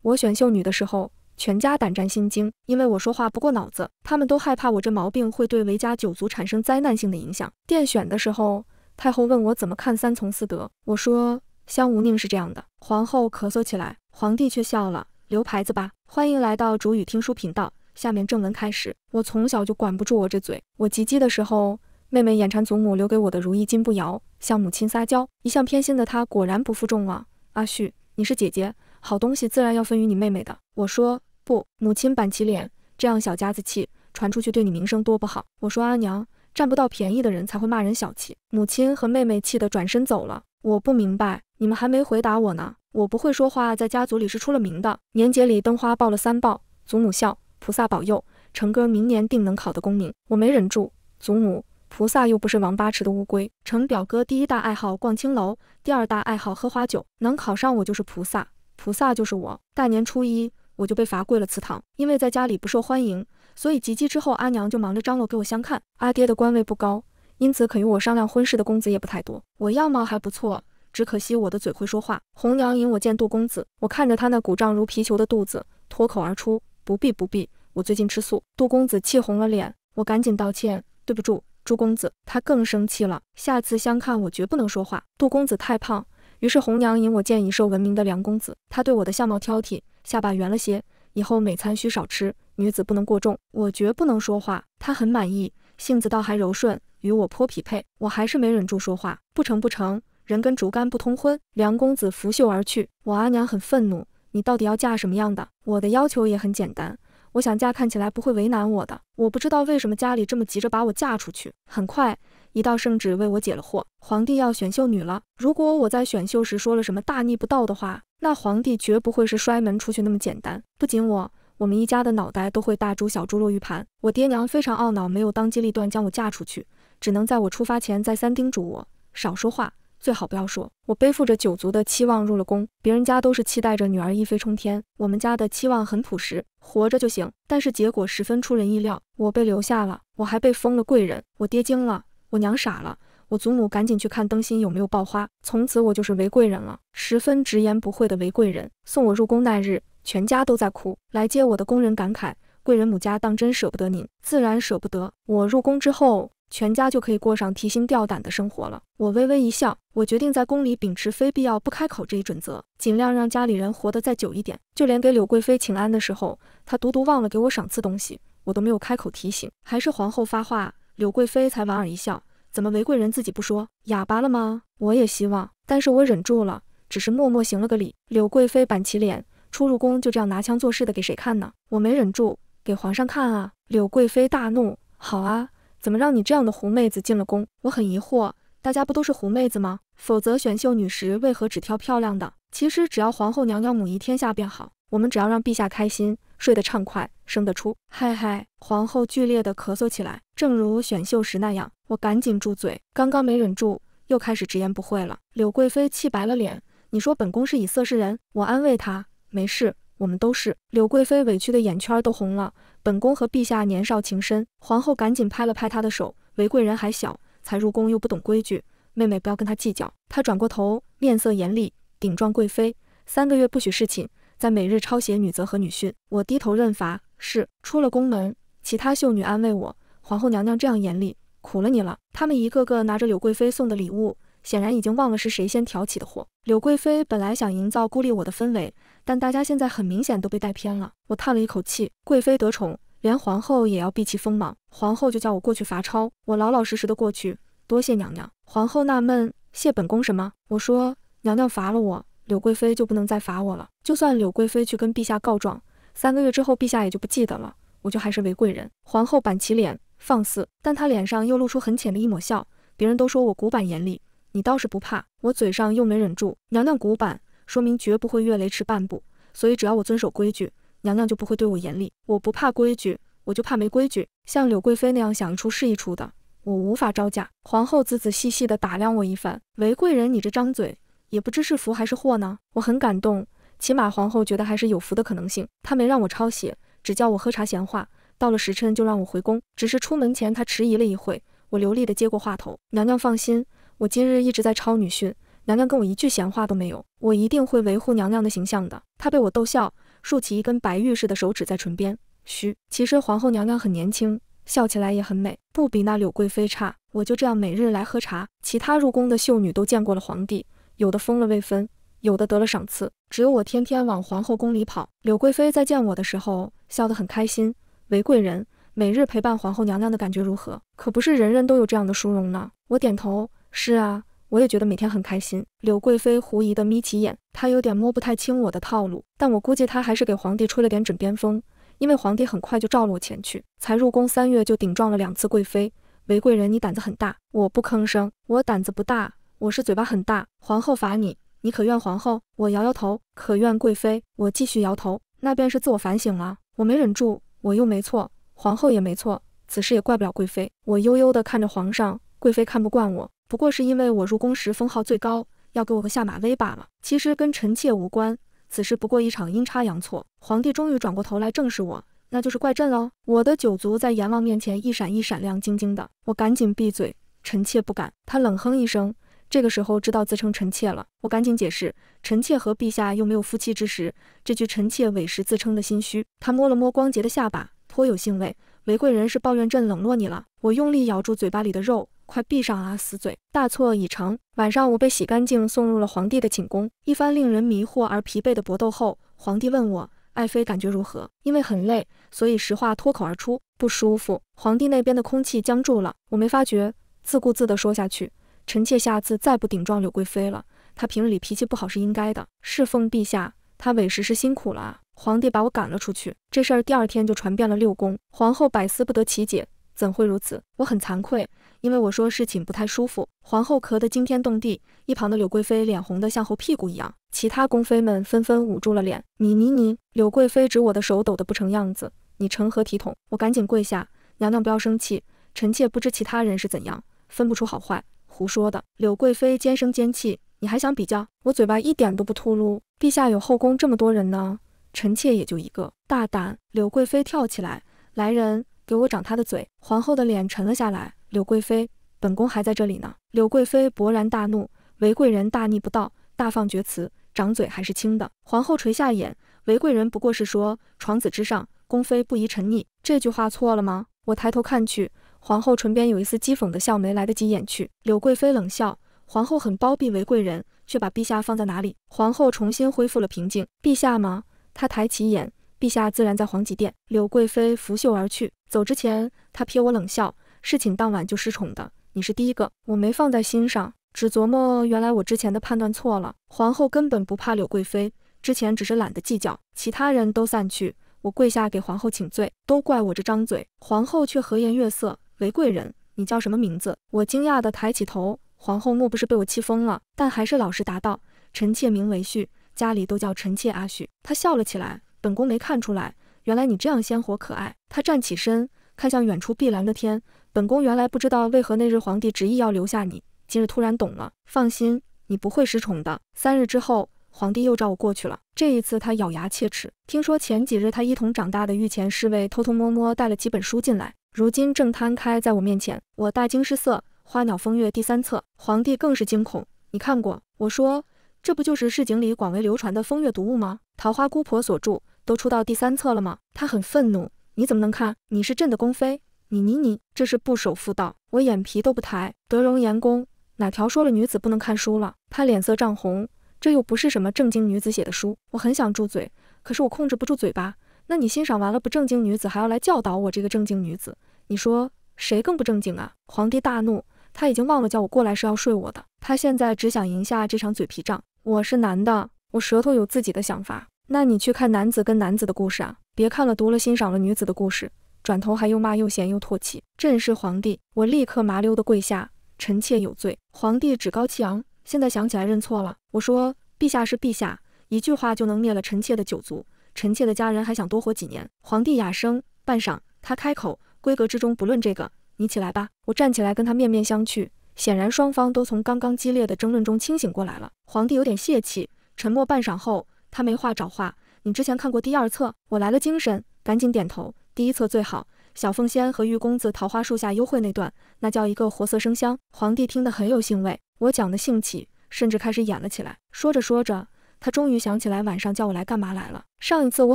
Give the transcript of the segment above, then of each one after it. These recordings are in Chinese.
我选秀女的时候，全家胆战心惊，因为我说话不过脑子，他们都害怕我这毛病会对韦家九族产生灾难性的影响。殿选的时候，太后问我怎么看三从四德，我说香无宁是这样的。皇后咳嗽起来，皇帝却笑了，留牌子吧。欢迎来到主语听书频道，下面正文开始。我从小就管不住我这嘴，我及笄的时候，妹妹眼馋祖母留给我的如意金步摇，向母亲撒娇，一向偏心的她果然不负众望。阿旭，你是姐姐，好东西自然要分于你妹妹的。我说不，母亲板起脸，这样小家子气，传出去对你名声多不好。我说阿娘，占不到便宜的人才会骂人小气。母亲和妹妹气得转身走了。我不明白，你们还没回答我呢。我不会说话，在家族里是出了名的。年节里灯花爆了3爆，祖母笑，菩萨保佑，成哥明年定能考得功名。我没忍住，祖母，菩萨又不是王八吃的乌龟。成表哥第一大爱好逛青楼，第二大爱好喝花酒，能考上我就是菩萨，菩萨就是我。大年初一我就被罚跪了祠堂，因为在家里不受欢迎，所以及笄之后阿娘就忙着张罗给我相看。阿爹的官位不高，因此肯与我商量婚事的公子也不太多。我样貌还不错，只可惜我的嘴会说话。红娘引我见杜公子，我看着他那鼓胀如皮球的肚子，脱口而出，不必不必，我最近吃素。杜公子气红了脸，我赶紧道歉，对不住，朱公子。他更生气了，下次相看我绝不能说话。杜公子太胖，于是红娘引我见以瘦闻名的梁公子，他对我的相貌挑剔，下巴圆了些，以后每餐需少吃，女子不能过重。我绝不能说话，他很满意，性子倒还柔顺，与我颇匹配。我还是没忍住说话，不成不成，人跟竹竿不通婚。梁公子拂袖而去。我阿娘很愤怒，你到底要嫁什么样的？我的要求也很简单，我想嫁看起来不会为难我的。我不知道为什么家里这么急着把我嫁出去。很快一道圣旨为我解了惑，皇帝要选秀女了。如果我在选秀时说了什么大逆不道的话，那皇帝绝不会是摔门出去那么简单。不仅我们一家的脑袋都会大猪小猪落玉盘。我爹娘非常懊恼，没有当机立断将我嫁出去，只能在我出发前再三叮嘱我少说话，最好不要说。我背负着九族的期望入了宫，别人家都是期待着女儿一飞冲天，我们家的期望很朴实，活着就行。但是结果十分出人意料，我被留下了，我还被封了贵人。我爹惊了，我娘傻了，我祖母赶紧去看灯芯有没有爆花。从此我就是韦贵人了，十分直言不讳的韦贵人。送我入宫那日，全家都在哭，来接我的工人感慨，贵人母家当真舍不得您。自然舍不得。我入宫之后，全家就可以过上提心吊胆的生活了。我微微一笑，我决定在宫里秉持非必要不开口这一准则，尽量让家里人活得再久一点。就连给柳贵妃请安的时候，她独独忘了给我赏赐东西，我都没有开口提醒。还是皇后发话，柳贵妃才莞尔一笑，怎么韦贵人自己不说？哑巴了吗？我也希望，但是我忍住了，只是默默行了个礼。柳贵妃板起脸，出入宫就这样拿腔作势的给谁看呢？我没忍住，给皇上看啊！柳贵妃大怒，好啊，怎么让你这样的狐妹子进了宫？我很疑惑，大家不都是狐妹子吗？否则选秀女时为何只挑漂亮的？其实只要皇后娘娘母仪天下便好，我们只要让陛下开心，睡得畅快，生得出。嗨嗨！皇后剧烈地咳嗽起来，正如选秀时那样。我赶紧住嘴，刚刚没忍住，又开始直言不讳了。柳贵妃气白了脸，你说本宫是以色侍人？我安慰她，没事，我们都是。柳贵妃委屈的眼圈都红了，本宫和陛下年少情深。皇后赶紧拍了拍她的手，韦贵人还小，才入宫又不懂规矩，妹妹不要跟她计较。她转过头，面色严厉，顶撞贵妃，3个月不许侍寝，在每日抄写女则和女训。我低头认罚，是。出了宫门，其他秀女安慰我，皇后娘娘这样严厉，苦了你了。她们一个个拿着柳贵妃送的礼物，显然已经忘了是谁先挑起的祸。柳贵妃本来想营造孤立我的氛围，但大家现在很明显都被带偏了。我叹了一口气，贵妃得宠，连皇后也要避其锋芒。皇后就叫我过去罚抄，我老老实实的过去，多谢娘娘。皇后纳闷，谢本宫什么？我说娘娘罚了我，柳贵妃就不能再罚我了。就算柳贵妃去跟陛下告状，3个月之后陛下也就不记得了，我就还是韦贵人。皇后板起脸，放肆，但她脸上又露出很浅的一抹笑。别人都说我古板严厉，你倒是不怕。我嘴上又没忍住，娘娘古板，说明绝不会越雷池半步，所以只要我遵守规矩，娘娘就不会对我严厉。我不怕规矩，我就怕没规矩。像柳贵妃那样想一出是一出的，我无法招架。皇后仔仔细细地打量我一番，韦贵人，你这张嘴也不知是福还是祸呢？我很感动，起码皇后觉得还是有福的可能性。她没让我抄写，只叫我喝茶闲话，到了时辰就让我回宫。只是出门前她迟疑了一会，我流利地接过话头，娘娘放心，我今日一直在抄女训，娘娘跟我一句闲话都没有，我一定会维护娘娘的形象的。她被我逗笑，竖起一根白玉似的手指在唇边。嘘，其实皇后娘娘很年轻，笑起来也很美，不比那柳贵妃差。我就这样每日来喝茶。其他入宫的秀女都见过了皇帝，有的封了位分，有的得了赏赐，只有我天天往皇后宫里跑。柳贵妃在见我的时候笑得很开心。韦贵人，每日陪伴皇后娘娘的感觉如何？可不是人人都有这样的殊荣呢。我点头，是啊，我也觉得每天很开心。柳贵妃狐疑地眯起眼，她有点摸不太清我的套路，但我估计她还是给皇帝吹了点枕边风，因为皇帝很快就召了我前去。才入宫3月就顶撞了2次贵妃。韦贵人，你胆子很大。我不吭声，我胆子不大，我是嘴巴很大。皇后罚你，你可怨皇后？我摇摇头。可怨贵妃？我继续摇头。那便是自我反省了。我没忍住，我又没错，皇后也没错，此事也怪不了贵妃。我悠悠地看着皇上，贵妃看不惯我，不过是因为我入宫时封号最高，要给我个下马威罢了。其实跟臣妾无关，此事不过一场阴差阳错。皇帝终于转过头来正视我，那就是怪朕喽。我的九族在阎王面前一闪一闪亮晶晶的，我赶紧闭嘴，臣妾不敢。他冷哼一声，这个时候知道自称臣妾了。我赶紧解释，臣妾和陛下又没有夫妻之实，这句臣妾委实自称的心虚。他摸了摸光洁的下巴，颇有兴味。韦贵人是抱怨朕冷落你了？我用力咬住嘴巴里的肉，快闭上啊，死嘴！大错已成。晚上我被洗干净，送入了皇帝的寝宫。一番令人迷惑而疲惫的搏斗后，皇帝问我，爱妃感觉如何？因为很累，所以实话脱口而出，不舒服。皇帝那边的空气僵住了，我没发觉，自顾自地说下去，臣妾下次再不顶撞柳贵妃了，她平日里脾气不好是应该的。侍奉陛下，她委实是辛苦了啊。皇帝把我赶了出去，这事儿第2天就传遍了6宫。皇后百思不得其解，怎会如此？我很惭愧，因为我说侍寝不太舒服。皇后咳得惊天动地，一旁的柳贵妃脸红得像猴屁股一样，其他宫妃们纷纷捂住了脸。你，柳贵妃指我的手抖得不成样子，你成何体统？我赶紧跪下，娘娘不要生气，臣妾不知其他人是怎样，分不出好坏。胡说的！柳贵妃尖声尖气，你还想比较？我嘴巴一点都不秃噜。陛下有后宫这么多人呢，臣妾也就一个。大胆！柳贵妃跳起来，来人，给我掌她的嘴！皇后的脸沉了下来。柳贵妃，本宫还在这里呢。柳贵妃勃然大怒，韦贵人大逆不道，大放厥词，掌嘴还是轻的。皇后垂下眼，韦贵人不过是说床子之上，宫妃不宜沉溺，这句话错了吗？我抬头看去，皇后唇边有一丝讥讽的笑没来得及掩去。柳贵妃冷笑，皇后很包庇韦贵人，却把陛下放在哪里？皇后重新恢复了平静。陛下吗？她抬起眼，陛下自然在皇极殿。柳贵妃拂袖而去，走之前，她瞥我冷笑，侍寝当晚就失宠的，你是第一个。我没放在心上，只琢磨原来我之前的判断错了。皇后根本不怕柳贵妃，之前只是懒得计较。其他人都散去，我跪下给皇后请罪，都怪我这张嘴。皇后却和颜悦色，韦贵人，你叫什么名字？我惊讶地抬起头，皇后莫不是被我气疯了，但还是老实答道，臣妾名为旭，家里都叫臣妾阿旭。她笑了起来，本宫没看出来，原来你这样鲜活可爱。她站起身，看向远处碧蓝的天，本宫原来不知道为何那日皇帝执意要留下你，今日突然懂了。放心，你不会失宠的。3日之后，皇帝又召我过去了，这一次他咬牙切齿。听说前几日他一同长大的御前侍卫偷偷摸摸带了几本书进来，如今正摊开在我面前。我大惊失色，《花鸟风月》第3册。皇帝更是惊恐，你看过？我说，这不就是市井里广为流传的风月读物吗？桃花姑婆所著，都出到第3册了吗？他很愤怒，你怎么能看？你是朕的宫妃，你这是不守妇道。我眼皮都不抬，德容颜公哪条说了女子不能看书了？他脸色涨红，这又不是什么正经女子写的书。我很想住嘴，可是我控制不住嘴巴。那你欣赏完了不正经女子，还要来教导我这个正经女子，你说谁更不正经啊？皇帝大怒，他已经忘了叫我过来是要睡我的，他现在只想赢下这场嘴皮仗。我是男的，我舌头有自己的想法。那你去看男子跟男子的故事啊，别看了读了欣赏了女子的故事，转头还又骂又嫌又唾弃。朕是皇帝，我立刻麻溜的跪下，臣妾有罪。皇帝趾高气扬，现在想起来认错了。我说，陛下是陛下，一句话就能灭了臣妾的9族，臣妾的家人还想多活几年。皇帝哑声，半晌，他开口，规格之中不论这个，你起来吧。我站起来跟他面面相觑，显然双方都从刚刚激烈的争论中清醒过来了。皇帝有点泄气，沉默半晌后，他没话找话，你之前看过第2册？我来了精神，赶紧点头。第1册最好，小凤仙和玉公子桃花树下幽会那段，那叫一个活色生香。皇帝听得很有兴味，我讲的兴起，甚至开始演了起来。说着说着，他终于想起来晚上叫我来干嘛来了。上一次我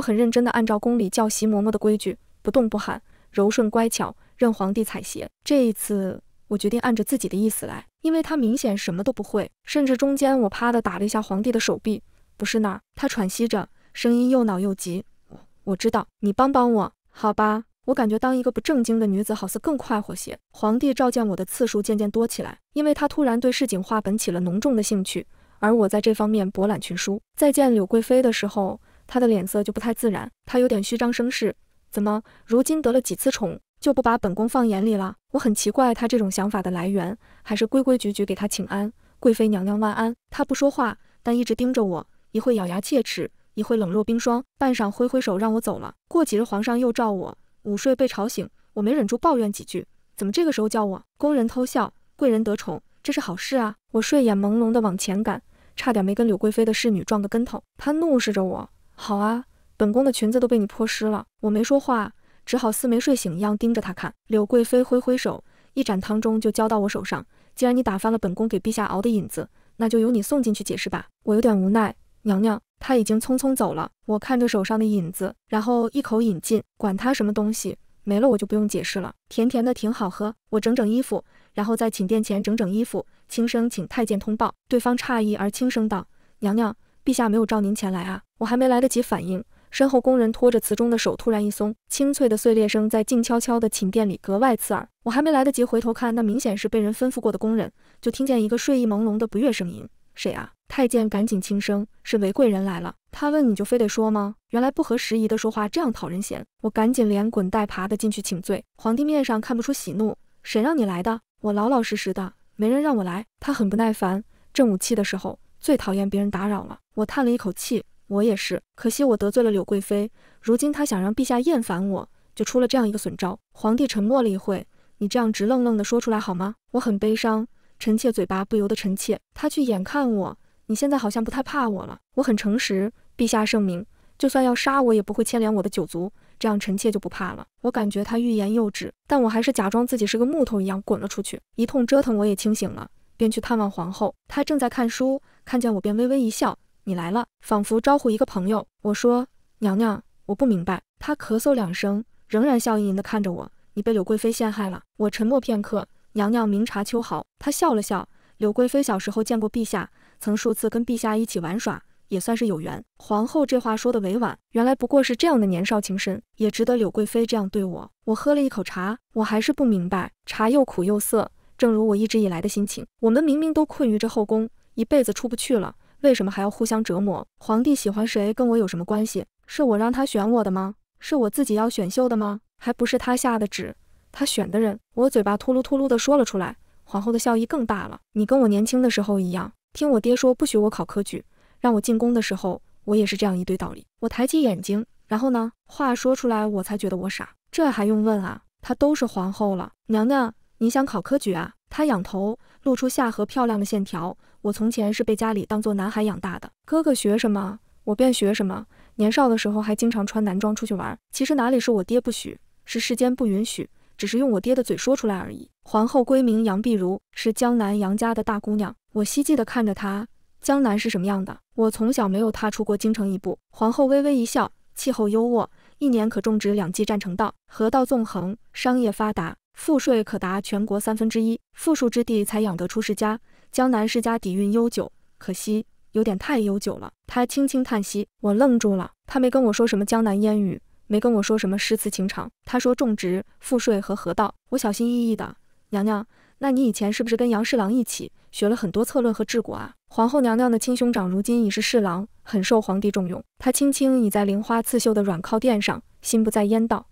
很认真地按照宫里叫席嬷嬷的规矩，不动不喊，柔顺乖巧，任皇帝采撷。这一次我决定按着自己的意思来，因为他明显什么都不会，甚至中间我啪地打了一下皇帝的手臂，不是那儿。他喘息着，声音又恼又急，我知道，你帮帮我，好吧？我感觉当一个不正经的女子好似更快活些。皇帝召见我的次数渐渐多起来，因为他突然对市井话本起了浓重的兴趣，而我在这方面博览群书。再见柳贵妃的时候，他的脸色就不太自然，他有点虚张声势，怎么如今得了几次宠就不把本宫放眼里了？我很奇怪他这种想法的来源，还是规规矩矩给他请安，贵妃娘娘万安。他不说话，但一直盯着我，一会咬牙切齿，一会冷若冰霜，半晌挥挥手让我走了。过几日皇上又召我，午睡被吵醒，我没忍住抱怨几句，怎么这个时候叫我？宫人偷笑，贵人得宠，这是好事啊！我睡眼朦胧地往前赶，差点没跟柳贵妃的侍女撞个跟头。她怒视着我，好啊，本宫的裙子都被你泼湿了。我没说话，只好似没睡醒一样盯着她看。柳贵妃挥挥手，一盏汤盅就交到我手上，既然你打翻了本宫给陛下熬的引子，那就由你送进去解释吧。我有点无奈，娘娘，他已经匆匆走了。我看着手上的引子，然后一口饮尽，管他什么东西，没了我就不用解释了。甜甜的挺好喝。我整整衣服，然后在寝殿前整整衣服，轻声请太监通报。对方诧异而轻声道：娘娘，陛下没有召您前来啊。我还没来得及反应，身后宫人拖着瓷盅的手突然一松，清脆的碎裂声在静悄悄的寝殿里格外刺耳。我还没来得及回头看，那明显是被人吩咐过的宫人，就听见一个睡意朦胧的不悦声音：谁啊？太监赶紧轻声：是韦贵人来了。他问你就非得说吗？原来不合时宜的说话这样讨人嫌。我赶紧连滚带爬的进去请罪。皇帝面上看不出喜怒，谁让你来的？我老老实实的，没人让我来。他很不耐烦，正武气的时候最讨厌别人打扰了。我叹了一口气，我也是，可惜我得罪了柳贵妃，如今她想让陛下厌烦我，就出了这样一个损招。皇帝沉默了一会，你这样直愣愣的说出来好吗？我很悲伤，臣妾嘴巴不由得臣妾。他去眼看我，你现在好像不太怕我了。我很诚实，陛下圣明，就算要杀我也不会牵连我的九族，这样臣妾就不怕了。我感觉他欲言又止，但我还是假装自己是个木头一样滚了出去。一通折腾我也清醒了，便去探望皇后。她正在看书，看见我便微微一笑，你来了，仿佛招呼一个朋友。我说，娘娘，我不明白。她咳嗽两声，仍然笑吟吟地看着我，你被柳贵妃陷害了。我沉默片刻，娘娘明察秋毫。她笑了笑，柳贵妃小时候见过陛下，曾数次跟陛下一起玩耍，也算是有缘。皇后这话说的委婉，原来不过是这样的年少情深，也值得柳贵妃这样对我。我喝了一口茶，我还是不明白，茶又苦又涩，正如我一直以来的心情。我们明明都困于这后宫，一辈子出不去了，为什么还要互相折磨？皇帝喜欢谁跟我有什么关系？是我让他选我的吗？是我自己要选秀的吗？还不是他下的旨，他选的人。我嘴巴秃噜秃噜地说了出来。皇后的笑意更大了，你跟我年轻的时候一样，听我爹说不许我考科举，让我进宫的时候，我也是这样一堆道理。我抬起眼睛，然后呢？话说出来，我才觉得我傻，这还用问啊？她都是皇后了。娘娘，你想考科举啊？她仰头，露出下颌漂亮的线条。我从前是被家里当作男孩养大的，哥哥学什么，我便学什么。年少的时候还经常穿男装出去玩，其实哪里是我爹不许，是世间不允许，只是用我爹的嘴说出来而已。皇后闺名杨碧如，是江南杨家的大姑娘。我希冀地看着她，江南是什么样的？我从小没有踏出过京城一步。皇后微微一笑，气候优渥，一年可种植2季占城稻，河道纵横，商业发达，赋税可达全国1/3，富庶之地才养得出世家。江南世家底蕴悠久，可惜有点太悠久了。她轻轻叹息，我愣住了。她没跟我说什么江南烟雨，没跟我说什么诗词情长，她说种植、赋税和河道。我小心翼翼的，娘娘，那你以前是不是跟杨侍郎一起学了很多策论和治国啊？皇后娘娘的亲兄长如今已是侍郎，很受皇帝重用。她轻轻倚在菱花刺绣的软靠垫上，心不在焉道：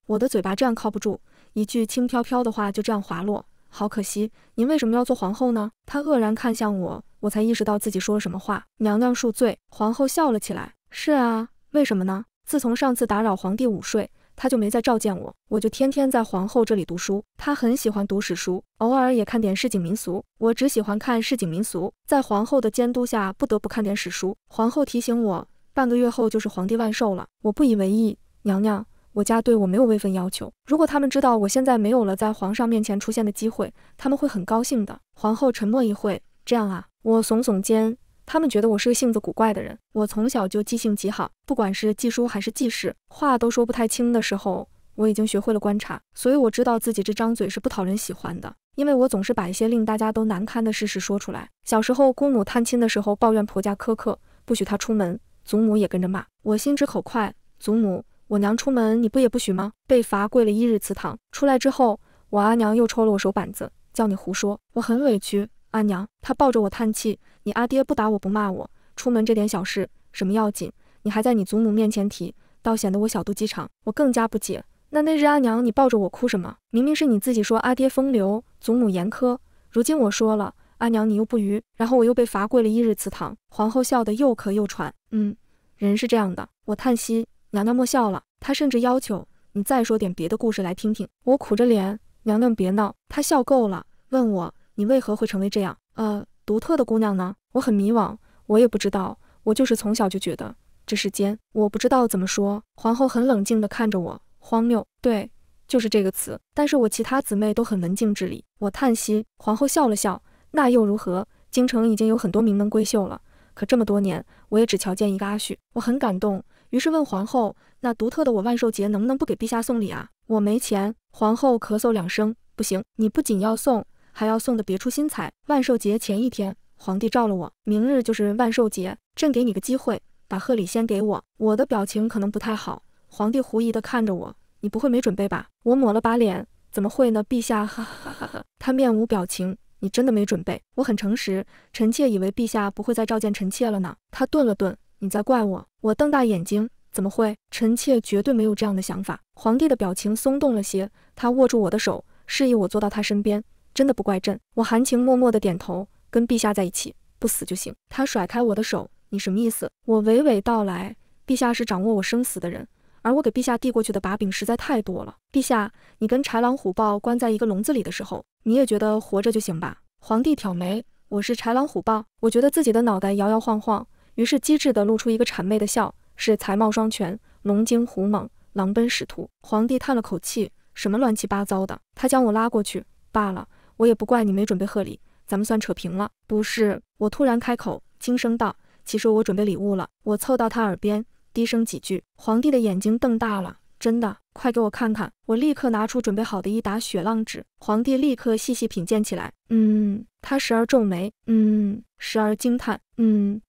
我的嘴巴这样靠不住，一句轻飘飘的话就这样滑落，好可惜。您为什么要做皇后呢？她愕然看向我，我才意识到自己说了什么话。娘娘恕罪。皇后笑了起来。是啊，为什么呢？自从上次打扰皇帝午睡，他就没再召见我，我就天天在皇后这里读书。他很喜欢读史书，偶尔也看点市井民俗。我只喜欢看市井民俗，在皇后的监督下不得不看点史书。皇后提醒我，半个月后就是皇帝万寿了。我不以为意，娘娘，我家对我没有位分要求，如果他们知道我现在没有了在皇上面前出现的机会，他们会很高兴的。皇后沉默一会，这样啊。我耸耸肩，他们觉得我是个性子古怪的人。我从小就记性极好，不管是记书还是记事，话都说不太清的时候，我已经学会了观察，所以我知道自己这张嘴是不讨人喜欢的。因为我总是把一些令大家都难堪的事实说出来。小时候姑母探亲的时候抱怨婆家苛刻，不许她出门，祖母也跟着骂。我心直口快，祖母，我娘出门你不也不许吗？被罚跪了1日祠堂。出来之后，我阿娘又抽了我手板子，叫你胡说。我很委屈，阿娘，她抱着我叹气，你阿爹不打我不骂我，出门这点小事什么要紧，你还在你祖母面前提，倒显得我小肚鸡肠。我更加不解，那日阿娘你抱着我哭什么？明明是你自己说阿爹风流，祖母严苛，如今我说了，阿娘你又不语，然后我又被罚跪了1日祠堂。皇后笑得又咳又喘，人是这样的。我叹息，娘娘莫笑了。她甚至要求你再说点别的故事来听听。我苦着脸，娘娘别闹。她笑够了，问我你为何会成为这样独特的姑娘呢？我很迷惘，我也不知道，我就是从小就觉得这世间我不知道怎么说。皇后很冷静地看着我，荒谬，对，就是这个词。但是我其他姊妹都很文静之理。我叹息，皇后笑了笑，那又如何？京城已经有很多名门闺秀了，可这么多年我也只瞧见一个阿旭。我很感动，于是问皇后，那独特的我万寿节能不能不给陛下送礼啊？我没钱。皇后咳嗽2声，不行，你不仅要送，还要送的别出心裁。万寿节前1天，皇帝召了我，明日就是万寿节，朕给你个机会，把贺礼先给我。我的表情可能不太好，皇帝狐疑地看着我，你不会没准备吧？我抹了把脸，怎么会呢，陛下，哈哈哈哈。他面无表情，你真的没准备？我很诚实，臣妾以为陛下不会再召见臣妾了呢。他顿了顿，你在怪我？我瞪大眼睛，怎么会？臣妾绝对没有这样的想法。皇帝的表情松动了些，他握住我的手，示意我坐到他身边。真的不怪朕。我含情脉脉地点头，跟陛下在一起，不死就行。他甩开我的手，你什么意思？我娓娓道来，陛下是掌握我生死的人，而我给陛下递过去的把柄实在太多了。陛下，你跟豺狼虎豹关在一个笼子里的时候，你也觉得活着就行吧？皇帝挑眉，我是豺狼虎豹？我觉得自己的脑袋摇摇晃晃，于是机智地露出一个谄媚的笑，是才貌双全，龙精虎猛，狼奔使突。皇帝叹了口气，什么乱七八糟的？他将我拉过去，罢了，我也不怪你没准备贺礼，咱们算扯平了。不是，我突然开口，轻声道，其实我准备礼物了。我凑到他耳边，低声几句。皇帝的眼睛瞪大了，真的？快给我看看。我立刻拿出准备好的一沓雪浪纸，皇帝立刻细细品鉴起来。他时而皱眉，时而惊叹，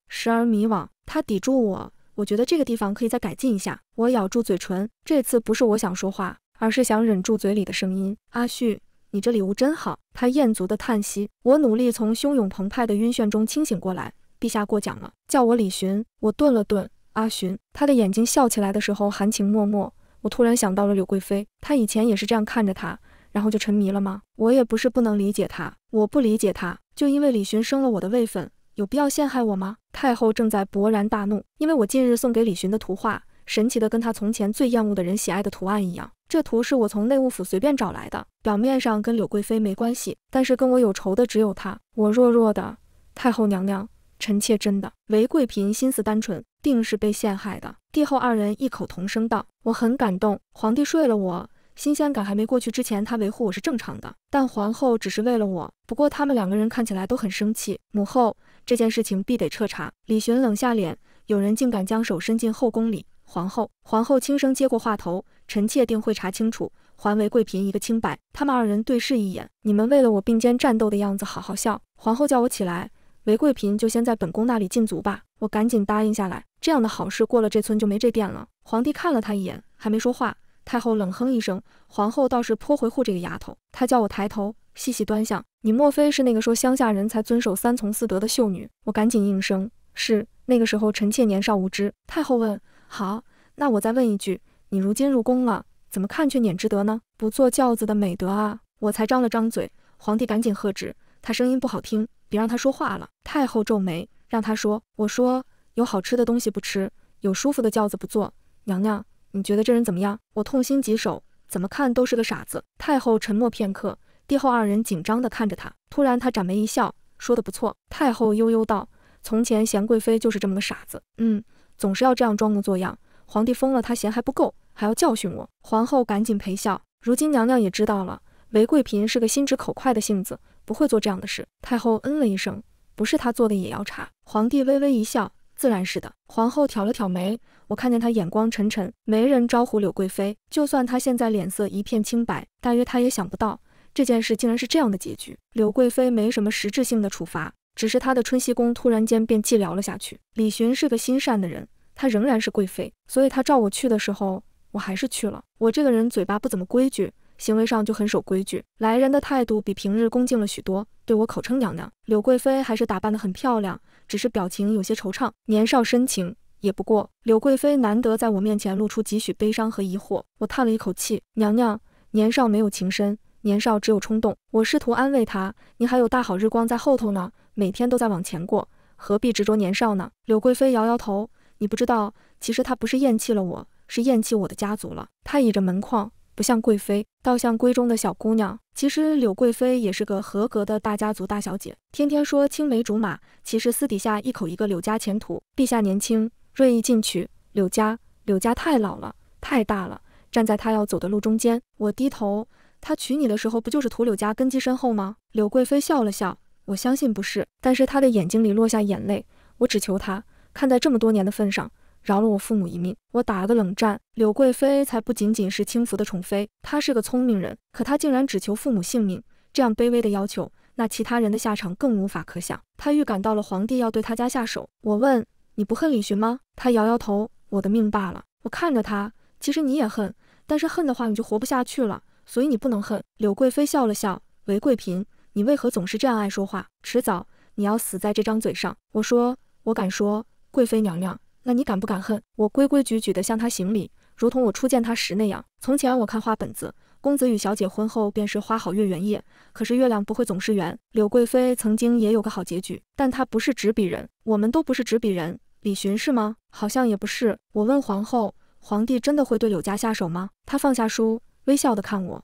时而迷惘。他抵住我觉得这个地方可以再改进一下。我咬住嘴唇，这次不是我想说话，而是想忍住嘴里的声音。阿旭，你这礼物真好。他厌足的叹息。我努力从汹涌澎湃的晕眩中清醒过来。陛下过奖了，叫我李寻。我顿了顿，阿寻。他的眼睛笑起来的时候含情脉脉。我突然想到了柳贵妃，她以前也是这样看着他，然后就沉迷了吗？我也不是不能理解他，我不理解他，就因为李寻生了我的位分，有必要陷害我吗？太后正在勃然大怒，因为我近日送给李寻的图画，神奇的跟他从前最厌恶的人喜爱的图案一样。这图是我从内务府随便找来的，表面上跟柳贵妃没关系，但是跟我有仇的只有他。我弱弱的，太后娘娘，臣妾真的。韦贵嫔心思单纯，定是被陷害的。帝后二人异口同声道，我很感动。皇帝睡了我，新鲜感还没过去之前，他维护我是正常的，但皇后只是为了我。不过他们2个人看起来都很生气。母后，这件事情必得彻查。李寻冷下脸，有人竟敢将手伸进后宫里。皇后轻声接过话头，臣妾定会查清楚，还韦贵嫔一个清白。他们2人对视一眼，你们为了我并肩战斗的样子好好笑。皇后叫我起来，韦贵嫔就先在本宫那里禁足吧。我赶紧答应下来，这样的好事过了这村就没这店了。皇帝看了他一眼，还没说话。太后冷哼一声，皇后倒是颇维护这个丫头。她叫我抬头，细细端详，你莫非是那个说乡下人才遵守3从4德的秀女？我赶紧应声，是。那个时候臣妾年少无知。太后问，好，那我再问一句，你如今入宫了，怎么看却撵之德呢？不坐轿子的美德啊！我才张了张嘴，皇帝赶紧喝止，他声音不好听，别让他说话了。太后皱眉，让他说。我说，有好吃的东西不吃，有舒服的轿子不坐。娘娘，你觉得这人怎么样？我痛心疾首，怎么看都是个傻子。太后沉默片刻，帝后2人紧张地看着他。突然他展眉一笑，说得不错。太后悠悠道，从前贤贵妃就是这么个傻子，总是要这样装模作样。皇帝封了她贤还不够，还要教训我。皇后赶紧陪笑，如今娘娘也知道了，韦贵嫔是个心直口快的性子，不会做这样的事。太后嗯了一声，不是他做的也要查。皇帝微微一笑，自然是的。皇后挑了挑眉，我看见她眼光沉沉，没人招呼柳贵妃。就算她现在脸色一片清白，大约她也想不到这件事竟然是这样的结局。柳贵妃没什么实质性的处罚，只是她的春熙宫突然间便寂寥了下去。李寻是个心善的人，她仍然是贵妃，所以她召我去的时候，我还是去了。我这个人嘴巴不怎么规矩，行为上就很守规矩，来人的态度比平日恭敬了许多，对我口称娘娘。柳贵妃还是打扮得很漂亮，只是表情有些惆怅，年少深情。也不过，柳贵妃难得在我面前露出几许悲伤和疑惑。我叹了一口气，娘娘，年少没有情深，年少只有冲动。我试图安慰她，您还有大好日光在后头呢，每天都在往前过，何必执着年少呢？柳贵妃摇摇头，你不知道，其实她不是厌弃了我，是厌弃我的家族了。她倚着门框，不像贵妃，倒像闺中的小姑娘。其实柳贵妃也是个合格的大家族大小姐，天天说青梅竹马，其实私底下一口一个柳家前途。陛下年轻，锐意进取，柳家太老了，太大了，站在他要走的路中间。我低头，他娶你的时候不就是图柳家根基深厚吗？柳贵妃笑了笑，我相信不是，但是她的眼睛里落下眼泪。我只求她看在这么多年的份上，饶了我父母一命。我打了个冷战，柳贵妃才不仅仅是轻浮的宠妃，她是个聪明人，可她竟然只求父母性命，这样卑微的要求，那其他人的下场更无法可想。她预感到了皇帝要对她家下手。我问，你不恨李寻吗？她摇摇头，我的命罢了。我看着她，其实你也恨，但是恨的话你就活不下去了，所以你不能恨。柳贵妃笑了笑，韦贵嫔，你为何总是这样爱说话？迟早你要死在这张嘴上。我说，我敢说，贵妃娘娘，那你敢不敢恨？我规规矩矩地向她行礼，如同我初见她时那样。从前我看花本子，公子与小姐婚后便是花好月圆夜，可是月亮不会总是圆。柳贵妃曾经也有个好结局，但她不是执笔人，我们都不是执笔人。李寻是吗？好像也不是。我问皇后，皇帝真的会对柳家下手吗？她放下书，微笑地看我，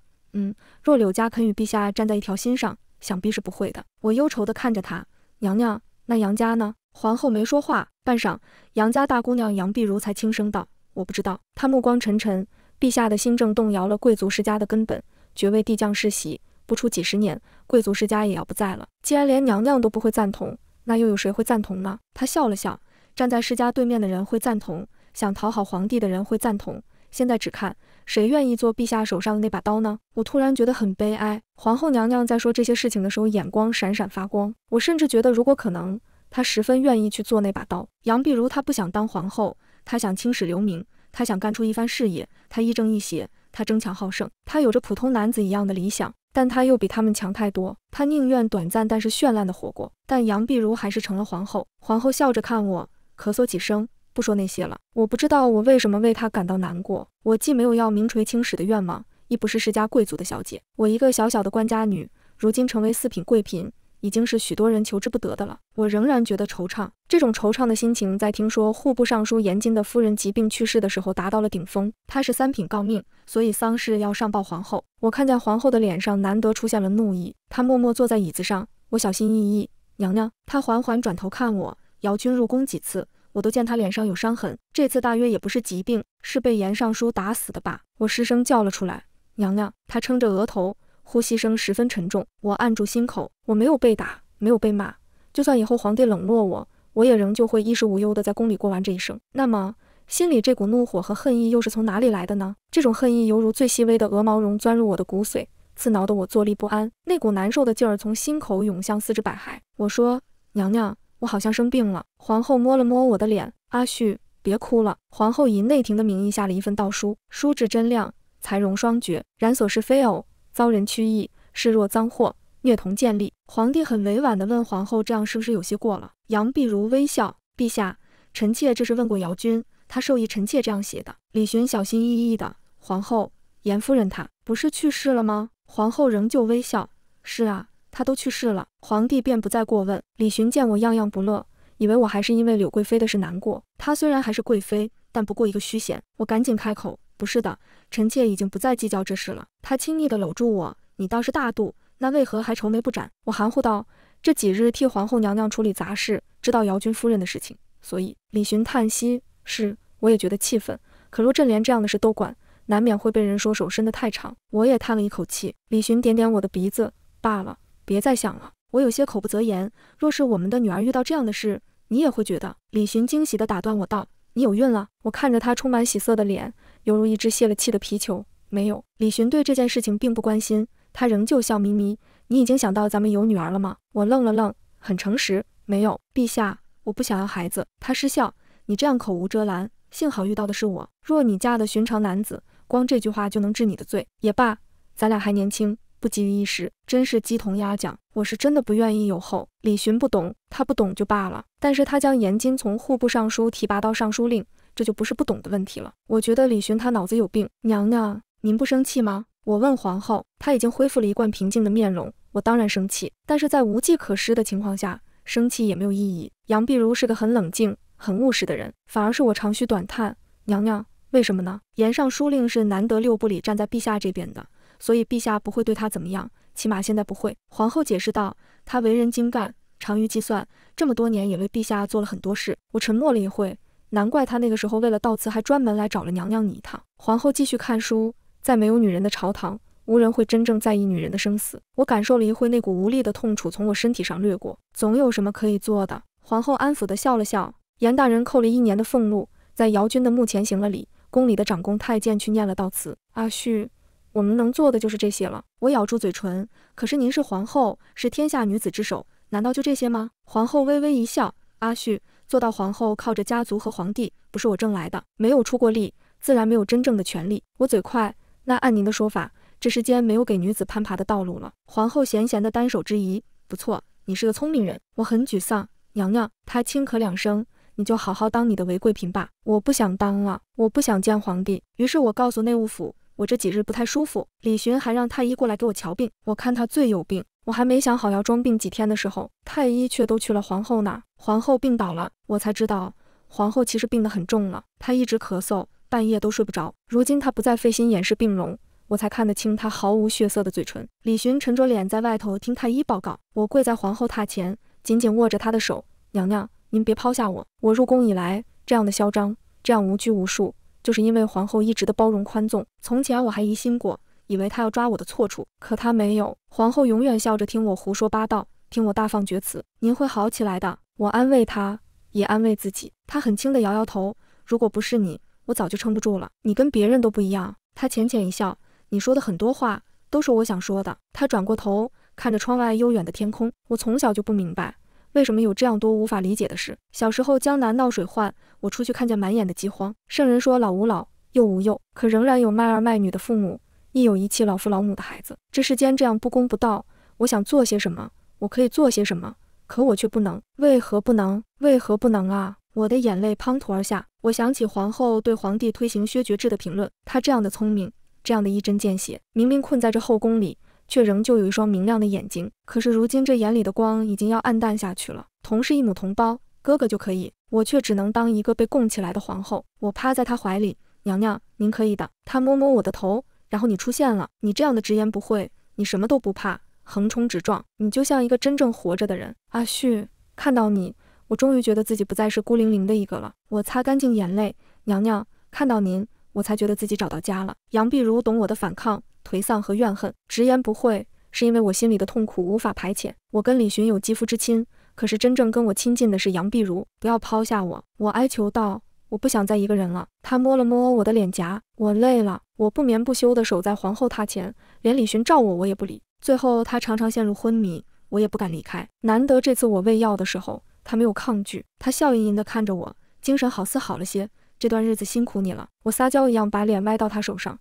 若柳家肯与陛下站在一条心上，想必是不会的。我忧愁地看着她，娘娘，那杨家呢？皇后没说话，半晌，杨家大姑娘杨碧如才轻声道：“我不知道。”她目光沉沉，陛下的新政动摇了贵族世家的根本，爵位递降世袭，不出几十年，贵族世家也要不在了。既然连娘娘都不会赞同，那又有谁会赞同呢？她笑了笑，站在世家对面的人会赞同，想讨好皇帝的人会赞同，现在只看谁愿意做陛下手上的那把刀呢？我突然觉得很悲哀。皇后娘娘在说这些事情的时候，眼光闪闪发光，我甚至觉得如果可能，她十分愿意去做那把刀。杨碧如她不想当皇后，她想青史留名，她想干出一番事业，她亦正亦邪，她争强好胜，她有着普通男子一样的理想，但她又比他们强太多。她宁愿短暂但是绚烂的活过。但杨碧如还是成了皇后。皇后笑着看我，咳嗽几声，不说那些了。我不知道我为什么为她感到难过。我既没有要名垂青史的愿望，亦不是世家贵族的小姐，我一个小小的官家女，如今成为四品贵嫔，已经是许多人求之不得的了。我仍然觉得惆怅，这种惆怅的心情在听说户部尚书严金的夫人疾病去世的时候达到了顶峰。她是三品诰命，所以丧事要上报皇后。我看见皇后的脸上难得出现了怒意，她默默坐在椅子上。我小心翼翼，娘娘。她缓缓转头看我，姚君入宫几次，我都见她脸上有伤痕，这次大约也不是疾病，是被严尚书打死的吧。我失声叫了出来，娘娘。她撑着额头，呼吸声十分沉重。我按住心口，我没有被打，没有被骂，就算以后皇帝冷落我，我也仍旧会衣食无忧的在宫里过完这一生。那么心里这股怒火和恨意又是从哪里来的呢？这种恨意犹如最细微的鹅毛绒钻入我的骨髓，刺挠得我坐立不安，那股难受的劲儿从心口涌向四肢百骸。我说，娘娘，我好像生病了。皇后摸了摸我的脸，阿旭，别哭了。皇后以内廷的名义下了一份诏书，书质真亮，才容双绝，然所是非偶，遭人曲意，视若赃货，虐童见利。皇帝很委婉地问皇后，这样是不是有些过了？杨碧如微笑，陛下，臣妾这是问过姚君，他授意臣妾这样写的。李寻小心翼翼的，皇后，严夫人她不是去世了吗？皇后仍旧微笑，是啊，她都去世了。皇帝便不再过问。李寻见我样样不乐，以为我还是因为柳贵妃的事难过。她虽然还是贵妃，但不过一个虚衔。我赶紧开口，不是的，臣妾已经不再计较这事了。他轻易地搂住我，你倒是大度，那为何还愁眉不展？我含糊道，这几日替皇后娘娘处理杂事，知道姚君夫人的事情，所以。李寻叹息，是，我也觉得气愤，可若朕连这样的事都管，难免会被人说手伸得太长。我也叹了一口气。李寻点点我的鼻子，罢了，别再想了。我有些口不择言。若是我们的女儿遇到这样的事，你也会觉得？李寻惊喜地打断我道：“你有孕了？”我看着他充满喜色的脸，犹如一只泄了气的皮球。没有。李寻对这件事情并不关心，他仍旧笑眯眯。你已经想到咱们有女儿了吗？我愣了愣，很诚实，没有，陛下，我不想要孩子。他失笑，你这样口无遮拦，幸好遇到的是我。若你嫁的寻常男子，光这句话就能治你的罪。也罢，咱俩还年轻，不急于一时，真是鸡同鸭讲。我是真的不愿意有后。李寻不懂，他不懂就罢了，但是他将严金从户部尚书提拔到尚书令，这就不是不懂的问题了。我觉得李寻他脑子有病。娘娘，您不生气吗？我问皇后。她已经恢复了一贯平静的面容。我当然生气，但是在无计可施的情况下，生气也没有意义。杨碧如是个很冷静、很务实的人，反而是我长吁短叹。娘娘，为什么呢？严尚书令是难得6部里站在陛下这边的，所以陛下不会对他怎么样，起码现在不会。皇后解释道，他为人精干，长于计算，这么多年也为陛下做了很多事。我沉默了一会，难怪他那个时候为了悼词还专门来找了娘娘你一趟。皇后继续看书，在没有女人的朝堂，无人会真正在意女人的生死。我感受了一会那股无力的痛楚从我身体上掠过，总有什么可以做的。皇后安抚地笑了笑。严大人扣了1年的俸禄，在姚军的墓前行了礼，宫里的长公太监去念了悼词。阿旭，我们能做的就是这些了。我咬住嘴唇，可是您是皇后，是天下女子之首，难道就这些吗？皇后微微一笑，阿旭，做到皇后靠着家族和皇帝，不是我挣来的，没有出过力，自然没有真正的权利。我嘴快，那按您的说法，这世间没有给女子攀爬的道路了。皇后闲闲的单手之仪，不错，你是个聪明人。我很沮丧。娘娘，她轻咳2声，你就好好当你的韦贵嫔吧。我不想当了，我不想见皇帝。于是我告诉内务府，我这几日不太舒服。李寻还让太医过来给我瞧病，我看他最有病。我还没想好要装病几天的时候，太医却都去了皇后那儿。皇后病倒了，我才知道皇后其实病得很重了，她一直咳嗽，半夜都睡不着。如今她不再费心掩饰病容，我才看得清她毫无血色的嘴唇。李寻沉着脸在外头听太医报告。我跪在皇后榻前，紧紧握着她的手。娘娘，您别抛下我。我入宫以来这样的嚣张，这样无拘无束，就是因为皇后一直的包容宽纵。从前我还疑心过，以为她要抓我的错处，可她没有。皇后永远笑着听我胡说八道，听我大放厥词。您会好起来的。我安慰她，也安慰自己。她很轻地摇摇头，如果不是你，我早就撑不住了。你跟别人都不一样。她浅浅一笑，你说的很多话都是我想说的。她转过头看着窗外悠远的天空。我从小就不明白，为什么有这样多无法理解的事。小时候江南闹水患，我出去看见满眼的饥荒。圣人说老无老，幼无幼，可仍然有卖儿卖女的父母，亦有遗弃老父老母的孩子。这世间这样不公不道，我想做些什么，我可以做些什么，可我却不能。为何不能？为何不能啊？我的眼泪滂沱而下。我想起皇后对皇帝推行削爵制的评论，她这样的聪明，这样的一针见血，明明困在这后宫里，却仍旧有一双明亮的眼睛。可是如今这眼里的光已经要暗淡下去了。同是一母同胞，哥哥就可以，我却只能当一个被供起来的皇后。我趴在他怀里，娘娘，您可以的。他摸摸我的头，然后你出现了。你这样的直言不讳，你什么都不怕，横冲直撞，你就像一个真正活着的人。阿旭，看到你，我终于觉得自己不再是孤零零的一个了。我擦干净眼泪，娘娘，看到您，我才觉得自己找到家了。杨碧如懂我的反抗、颓丧和怨恨，直言不讳，是因为我心里的痛苦无法排遣。我跟李寻有肌肤之亲，可是真正跟我亲近的是杨碧如。不要抛下我，我哀求道，我不想再一个人了。他摸了摸我的脸颊，我累了。我不眠不休地守在皇后榻前，连李寻照我也不理。最后他常常陷入昏迷，我也不敢离开。难得这次我喂药的时候，他没有抗拒，他笑吟吟地看着我，精神好似好了些。这段日子辛苦你了。我撒娇一样把脸歪到他手上。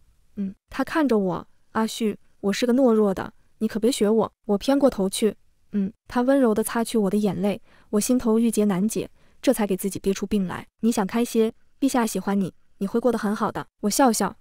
他看着我，阿旭，我是个懦弱的，你可别学我。我偏过头去，他温柔地擦去我的眼泪。我心头郁结难解，这才给自己憋出病来。你想开些，陛下喜欢你，你会过得很好的。我笑笑，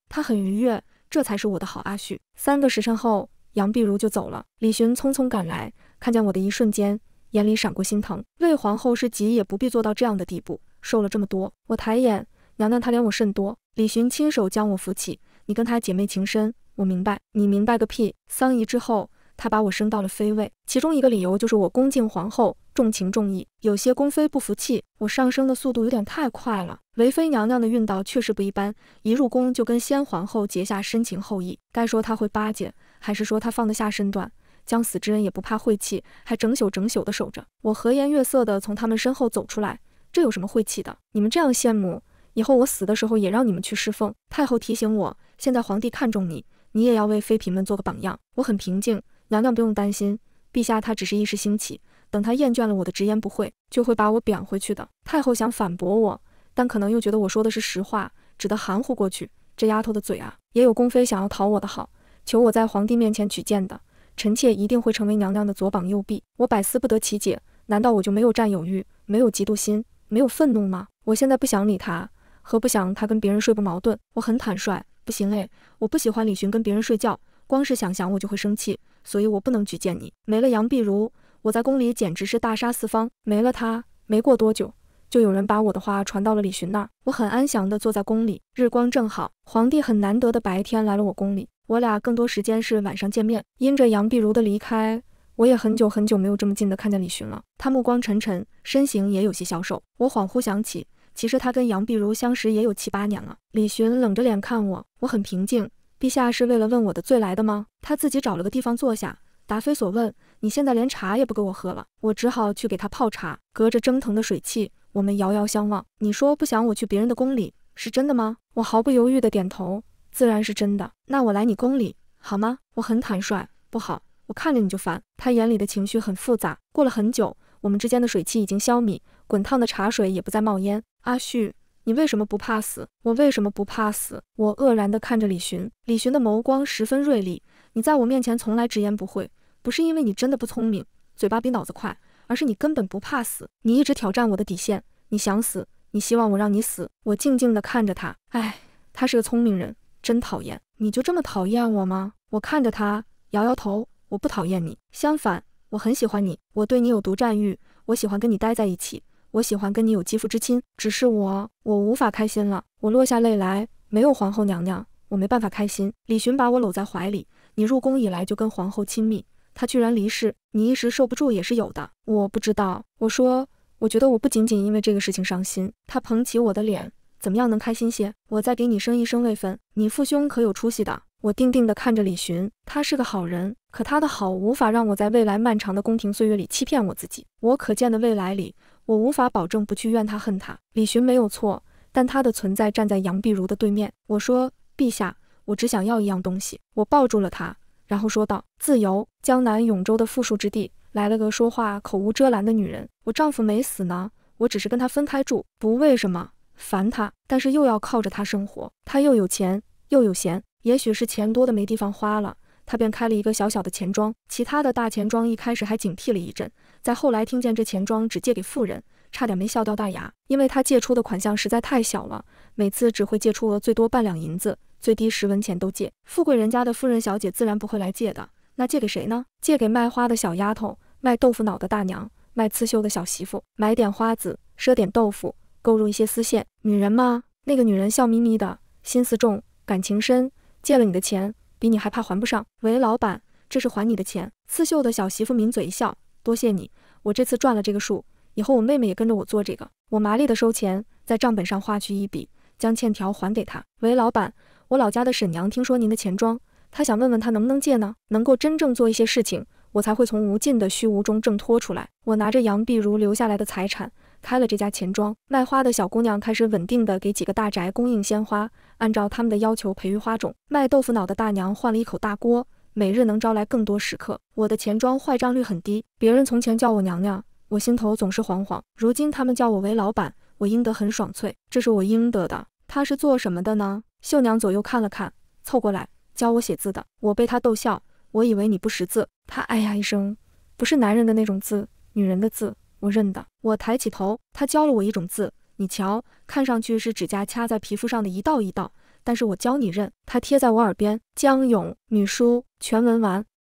他很愉悦，这才是我的好阿旭。3个时辰后，杨碧如就走了。李寻匆匆赶来，看见我的一瞬间，眼里闪过心疼。魏皇后是急也不必做到这样的地步，受了这么多。我抬眼，娘娘她怜我甚多。李寻亲手将我扶起，你跟她姐妹情深，我明白。你明白个屁。丧仪之后，他把我升到了妃位，其中一个理由就是我恭敬皇后，重情重义。有些宫妃不服气，我上升的速度有点太快了。韦妃娘娘的运道确实不一般，一入宫就跟先皇后结下深情厚谊。该说她会巴结，还是说她放得下身段？将死之人也不怕晦气，还整宿整宿的守着。我和颜悦色地从他们身后走出来，这有什么晦气的？你们这样羡慕，以后我死的时候也让你们去侍奉。太后提醒我，现在皇帝看重你，你也要为妃嫔们做个榜样。我很平静，娘娘不用担心，陛下他只是一时兴起，等他厌倦了我的直言不讳，就会把我贬回去的。太后想反驳我，但可能又觉得我说的是实话，只得含糊过去。这丫头的嘴啊，也有宫妃想要讨我的好，求我在皇帝面前举荐的，臣妾一定会成为娘娘的左膀右臂。我百思不得其解，难道我就没有占有欲，没有嫉妒心，没有愤怒吗？我现在不想理他，和不想他跟别人睡不矛盾。我很坦率，不行诶，我不喜欢李寻跟别人睡觉，光是想想我就会生气，所以我不能举荐你。没了杨碧如，我在宫里简直是大杀四方，没了他，没过多久就有人把我的话传到了李寻那儿。我很安详地坐在宫里，日光正好，皇帝很难得的白天来了我宫里，我俩更多时间是晚上见面。因着杨碧如的离开，我也很久很久没有这么近的看见李寻了。他目光沉沉，身形也有些消瘦。我恍惚想起，其实他跟杨碧如相识也有7、8年了。李寻冷着脸看我，我很平静。陛下是为了问我的罪来的吗？他自己找了个地方坐下，答非所问。你现在连茶也不给我喝了，我只好去给他泡茶。隔着蒸腾的水汽，我们遥遥相望。你说不想我去别人的宫里，是真的吗？我毫不犹豫地点头，自然是真的。那我来你宫里好吗？我很坦率。不好，我看着你就烦。他眼里的情绪很复杂。过了很久，我们之间的水汽已经消弭，滚烫的茶水也不再冒烟。阿旭，你为什么不怕死？我为什么不怕死？我愕然地看着李寻，李寻的眸光十分锐利。你在我面前从来直言不讳，不是因为你真的不聪明，嘴巴比脑子快，而是你根本不怕死。你一直挑战我的底线，你想死，你希望我让你死。我静静地看着他，哎，他是个聪明人，真讨厌。你就这么讨厌我吗？我看着他，摇摇头，我不讨厌你，相反，我很喜欢你，我对你有独占欲，我喜欢跟你待在一起，我喜欢跟你有肌肤之亲。只是我无法开心了。我落下泪来，没有皇后娘娘，我没办法开心。李寻把我搂在怀里，你入宫以来就跟皇后亲密，她居然离世，你一时受不住也是有的。我不知道，我说，我觉得我不仅仅因为这个事情伤心。他捧起我的脸，怎么样能开心些？我再给你生一生位分，你父兄可有出息的。我定定地看着李寻，他是个好人，可他的好无法让我在未来漫长的宫廷岁月里欺骗我自己。我可见的未来里，我无法保证不去怨他恨他。李寻没有错，但他的存在站在杨碧如的对面。我说，陛下，我只想要一样东西。我抱住了他，然后说道，自由。江南永州的富庶之地，来了个说话口无遮拦的女人。我丈夫没死呢，我只是跟他分开住，不为什么，烦他，但是又要靠着他生活。他又有钱又有闲，也许是钱多的没地方花了，他便开了一个小小的钱庄。其他的大钱庄一开始还警惕了一阵，再后来听见这钱庄只借给富人，差点没笑掉大牙，因为他借出的款项实在太小了，每次只会借出额最多半两银子，最低10文钱都借。富贵人家的夫人小姐自然不会来借的，那借给谁呢？借给卖花的小丫头，卖豆腐脑的大娘，卖刺绣的小媳妇，买点花子，赊点豆腐，购入一些丝线。女人吗？那个女人笑眯眯的，心思重，感情深，借了你的钱，比你还怕还不上。韦老板，这是还你的钱。刺绣的小媳妇抿嘴一笑，多谢你，我这次赚了这个数，以后我妹妹也跟着我做这个。我麻利的收钱，在账本上画去一笔，将欠条还给他。韦老板，我老家的沈娘听说您的钱庄，她想问问她能不能借呢？能够真正做一些事情，我才会从无尽的虚无中挣脱出来。我拿着杨碧如留下来的财产，开了这家钱庄。卖花的小姑娘开始稳定的给几个大宅供应鲜花，按照他们的要求培育花种。卖豆腐脑的大娘换了一口大锅，每日能招来更多食客。我的钱庄坏账率很低，别人从前叫我娘娘，我心头总是惶惶，如今他们叫我为老板，我应得很爽脆，这是我应得的。他是做什么的呢？绣娘左右看了看，凑过来教我写字的。我被他逗笑，我以为你不识字。他哎呀一声，不是男人的那种字，女人的字，我认得。我抬起头，他教了我一种字，你瞧，看上去是指甲掐在皮肤上的一道一道，但是我教你认。他贴在我耳边，江永女书全文完。